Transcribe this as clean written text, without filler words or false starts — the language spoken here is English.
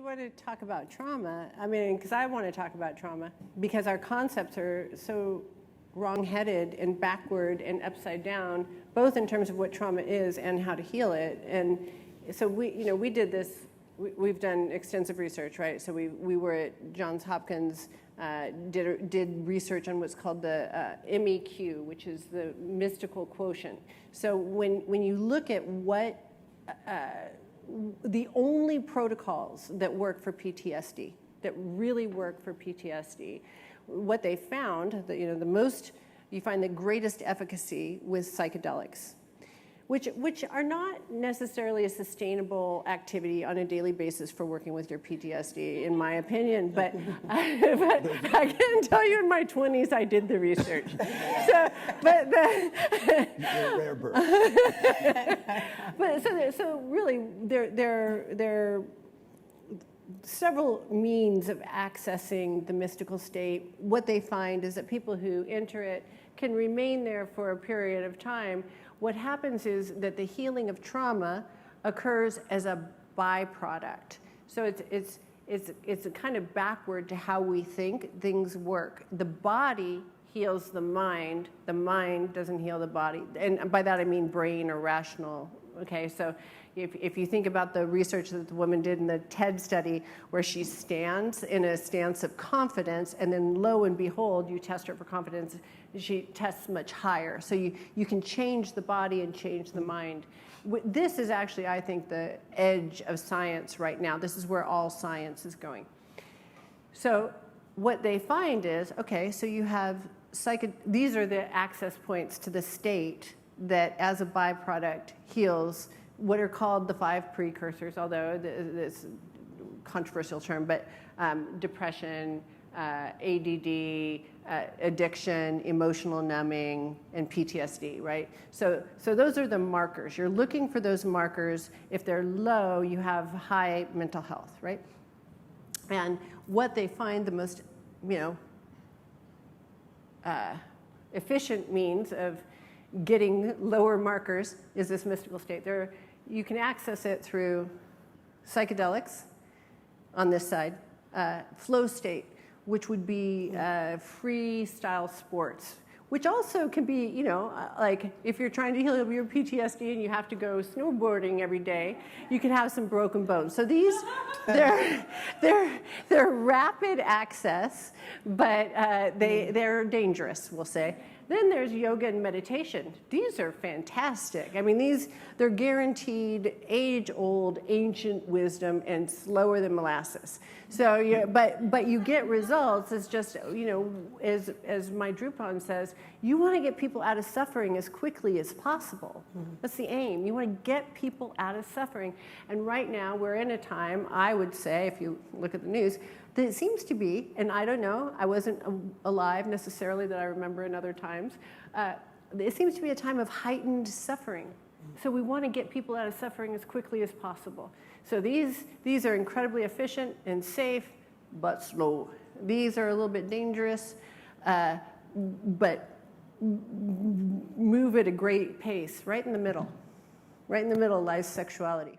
want to talk about trauma, I mean, because I want to talk about trauma, because our concepts are so wrong-headed and backward and upside down, both in terms of what trauma is and how to heal it. And so we did this. We've done extensive research, right? So we were at Johns Hopkins, did research on what's called the MEQ, which is the mystical quotient. So when you look at what the only protocols that work for PTSD, that really work for PTSD, what they found, that you find the greatest efficacy with psychedelics, which are not necessarily a sustainable activity on a daily basis for working with your PTSD, in my opinion. But I can tell you, in my 20s, I did the research. So, you're a rare bird. So really, there are several means of accessing the mystical state. What they find is that people who enter it can remain there for a period of time. What happens is that the healing of trauma occurs as a byproduct. So it's a kind of backward to how we think things work. The body heals the mind doesn't heal the body. And by that I mean brain or rational. Okay, so if you think about the research that the woman did in the TED study, where she stands in a stance of confidence, and then lo and behold, you test her for confidence, she tests much higher. So you can change the body and change the mind. This is actually, I think, the edge of science right now. This is where all science is going. So what they find is, okay, so you have these are the access points to the state that, as a byproduct, heals what are called the 5 precursors, although it's a controversial term, but depression, ADD, addiction, emotional numbing, and PTSD, right? So those are the markers. You're looking for those markers. If they're low, you have high mental health, right? And what they find the most, efficient means of getting lower markers is this mystical state. You can access it through psychedelics on this side, flow state, which would be freestyle sports, which also can be, like if you're trying to heal your PTSD and you have to go snowboarding every day, you can have some broken bones. So these, they're rapid access, but they're dangerous, we'll say. Then there's yoga and meditation. These are fantastic. I mean, they're guaranteed age-old ancient wisdom and slower than molasses. So, but you get results. It's just, as my Drupon says, you want to get people out of suffering as quickly as possible. Mm-hmm. That's the aim. You want to get people out of suffering. And right now, we're in a time, I would say, if you look at the news, that it seems to be, and I don't know, I wasn't alive necessarily that I remember in other times, it seems to be a time of heightened suffering. So we want to get people out of suffering as quickly as possible. So these are incredibly efficient and safe, but slow. These are a little bit dangerous, but move at a great pace. Right in the middle lies sexuality.